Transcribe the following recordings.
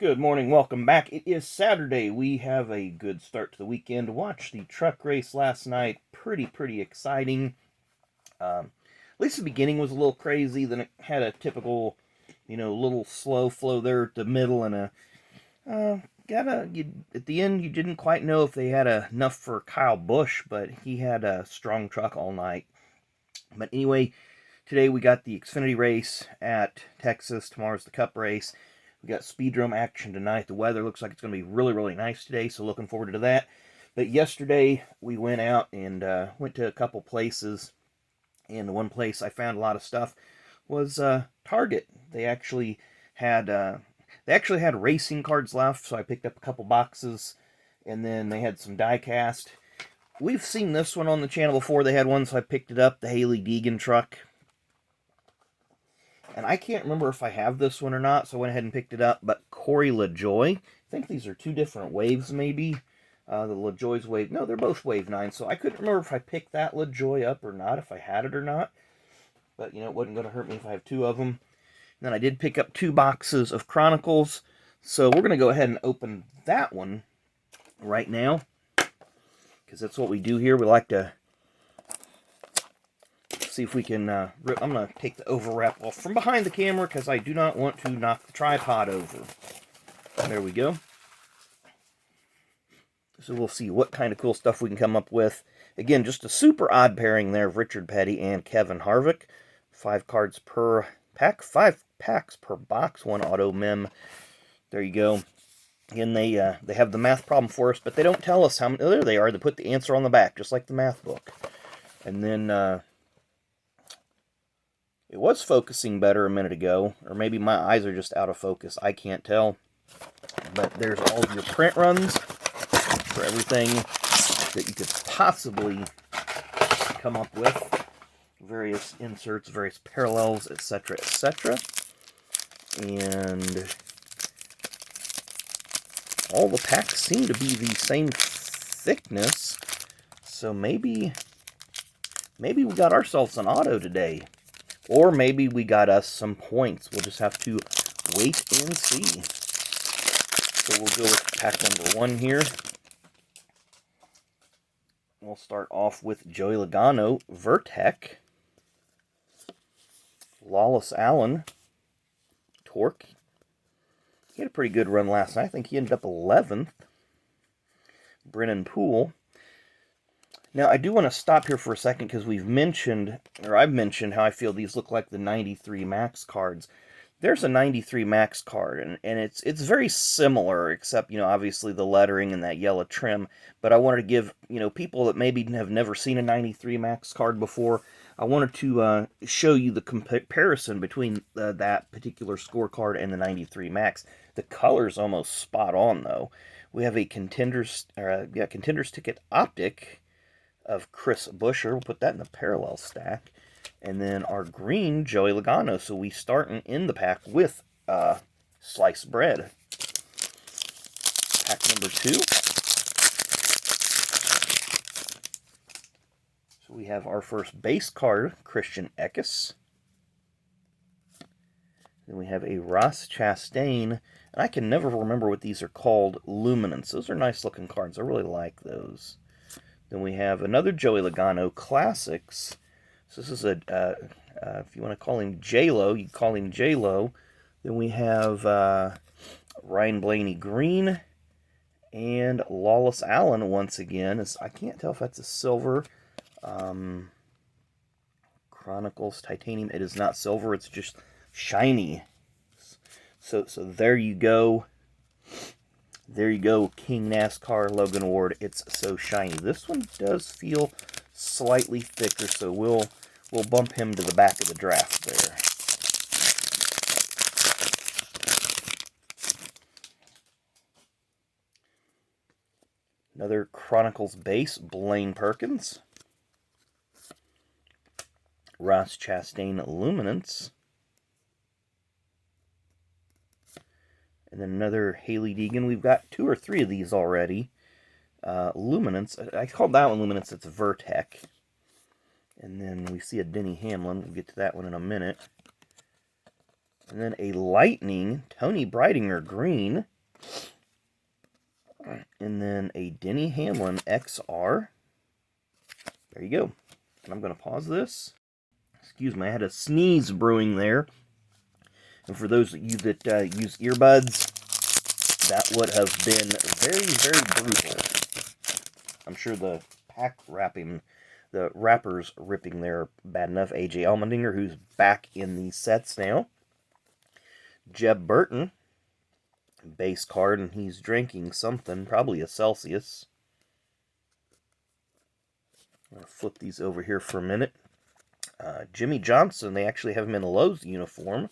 Good morning, welcome back. It is Saturday. We have a good start to the weekend. Watched the truck race last night. Pretty exciting. At least the beginning was a little crazy. Then it had a typical, little slow flow there at the middle, and at the end you didn't quite know if they had enough for Kyle Busch, but he had a strong truck all night. But anyway, today we got the Xfinity race at Texas. Tomorrow's the Cup race. We got Speedrome action tonight. The weather looks like it's going to be really nice today, so looking forward to that. But yesterday we went out and went to a couple places, and the one place I found a lot of stuff was Target. They actually had racing cards left, so I picked up a couple boxes, and then they had some die cast. We've seen this one on the channel before. They had one, so I picked it up, the Hailie Deegan truck. And I can't remember if I have this one or not, so I went ahead and picked it up. But Corey LaJoy, I think these are two different waves, maybe. The LaJoy's wave, no, they're both wave 9, so I couldn't remember if I picked that LaJoy up or not, if I had it or not. But, it wasn't going to hurt me if I have two of them. And then I did pick up 2 boxes of Chronicles, so we're going to go ahead and open that one right now, because that's what we do here. We like to see if we can rip. I'm going to take the overwrap off from behind the camera because I do not want to knock the tripod over. There we go. So we'll see what kind of cool stuff we can come up with. Again, just a super odd pairing there of Richard Petty and Kevin Harvick. 5 cards per pack, 5 packs per box, 1 auto mem. There you go. Again, they have the math problem for us, but they don't tell us how many. Oh, there they are. They put the answer on the back, just like the math book. And then it was focusing better a minute ago, or maybe my eyes are just out of focus. I can't tell. But there's all of your print runs for everything that you could possibly come up with. Various inserts, various parallels, etc., etc. And all the packs seem to be the same thickness. So maybe we got ourselves an auto today. Or maybe we got us some points. We'll just have to wait and see. So we'll go with pack number 1 here. We'll start off with Joey Logano, Vertec. Lawless Allen, Torque. He had a pretty good run last night. I think he ended up 11th. Brennan Poole. Now, I do want to stop here for a second because I've mentioned how I feel these look like the 93 Max cards. There's a 93 Max card, and it's very similar, except, obviously the lettering and that yellow trim. But I wanted to give, people that maybe have never seen a 93 Max card before, I wanted to show you the comparison between that particular scorecard and the 93 Max. The color's almost spot on, though. We have a Contenders Ticket Optic of Chris Buescher. We'll put that in the parallel stack. And then our green, Joey Logano. So we starting in the pack with sliced bread. Pack number 2. So we have our first base card, Christian Eckes. Then we have a Ross Chastain. And I can never remember what these are called. Luminance. Those are nice looking cards. I really like those. Then we have another Joey Logano Classics. So this is if you want to call him J-Lo, you call him J-Lo. Then we have Ryan Blaney Green and Lawless Allen once again. I can't tell if that's a silver. Chronicles Titanium. It is not silver. It's just shiny. So there you go. There you go, King Nascar Logan Ward. It's so shiny. This one does feel slightly thicker, so we'll bump him to the back of the draft there. Another Chronicles base, Blaine Perkins. Ross Chastain Luminance. And then another Hailie Deegan. We've got 2 or 3 of these already. Luminance. I called that one Luminance. It's Vertec. And then we see a Denny Hamlin. We'll get to that one in a minute. And then a Lightning, Tony Breidinger green. And then a Denny Hamlin XR. There you go. And I'm going to pause this. Excuse me, I had a sneeze brewing there. And for those of you that use earbuds, that would have been very, very brutal. I'm sure the pack wrapping, the wrappers ripping there bad enough. AJ Allmendinger, who's back in these sets now. Jeb Burton, base card, and he's drinking something, probably a Celsius. I'm going to flip these over here for a minute. Jimmy Johnson, they actually have him in a Lowe's uniform.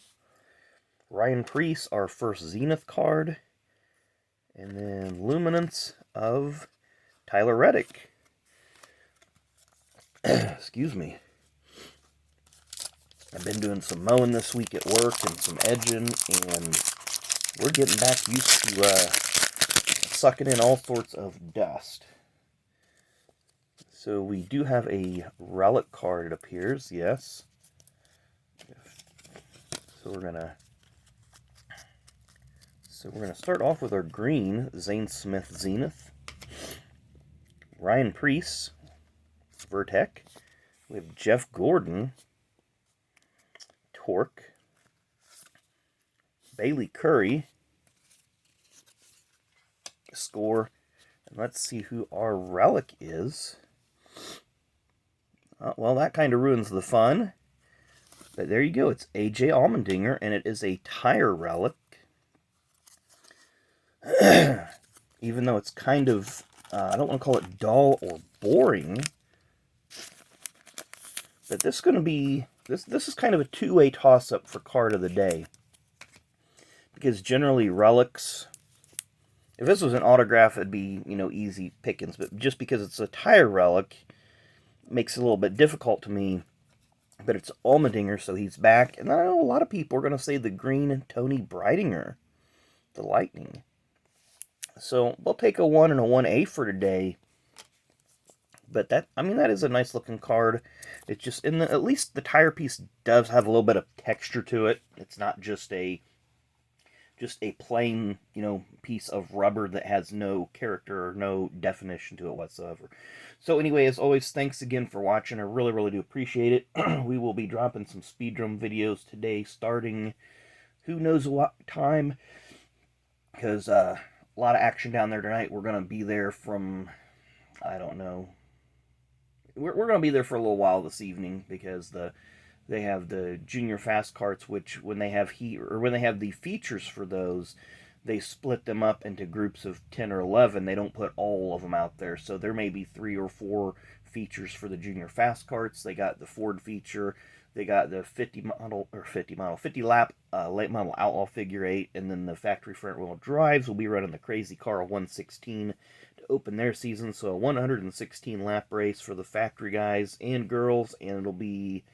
Ryan Preece, our first Zenith card. And then Luminance of Tyler Reddick. Excuse me. I've been doing some mowing this week at work and some edging, and we're getting back used to sucking in all sorts of dust. So we do have a relic card, it appears, yes. So we're gonna start off with our green Zane Smith Zenith, Ryan Preece, Vertec. We have Jeff Gordon, Torque, Bailey Curry, Score, and let's see who our relic is. Well, that kind of ruins the fun. But there you go. It's AJ Allmendinger, and it is a tire relic. Even though it's kind of, I don't want to call it dull or boring. But this is going to be, this is kind of a two-way toss-up for card of the day. Because generally relics, if this was an autograph, it'd be, easy pickings. But just because it's a tire relic, makes it a little bit difficult to me. But it's Allmendinger, so he's back. And I know a lot of people are going to say the green Tony Breidinger, the Lightning. So we'll take a 1 and a 1A for today. But that is a nice looking card. It's just, at least the tire piece does have a little bit of texture to it. It's not just a plain, piece of rubber that has no character or no definition to it whatsoever. So anyway, as always, thanks again for watching. I really, really do appreciate it. We will be dropping some speed drum videos today, starting who knows what time, because a lot of action down there tonight. We're going to be there from, I don't know. We're going to be there for a little while this evening, because they have the junior fast carts, which when they have the features for those, they split them up into groups of 10 or 11. They don't put all of them out there. So there may be 3 or 4 features for the junior fast carts. They got the Ford feature. They got the 50 lap late model Outlaw figure 8, and then the factory front wheel drives will be running the Crazy Car 116 to open their season. So a 116 lap race for the factory guys and girls, and it'll be,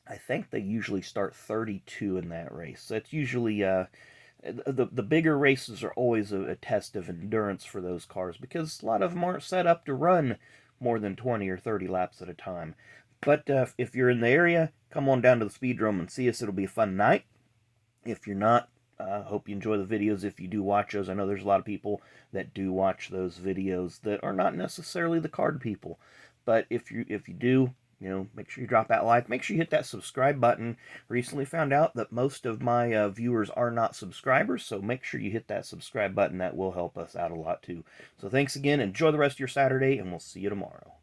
I think they usually start 32 in that race. So it's usually, the bigger races are always a test of endurance for those cars, because a lot of them aren't set up to run more than 20 or 30 laps at a time. But if you're in the area, come on down to the Speedrome and see us. It'll be a fun night. If you're not, hope you enjoy the videos if you do watch those. I know there's a lot of people that do watch those videos that are not necessarily the card people. But if you do, make sure you drop that like. Make sure you hit that subscribe button. Recently found out that most of my viewers are not subscribers, so make sure you hit that subscribe button. That will help us out a lot too. So thanks again. Enjoy the rest of your Saturday, and we'll see you tomorrow.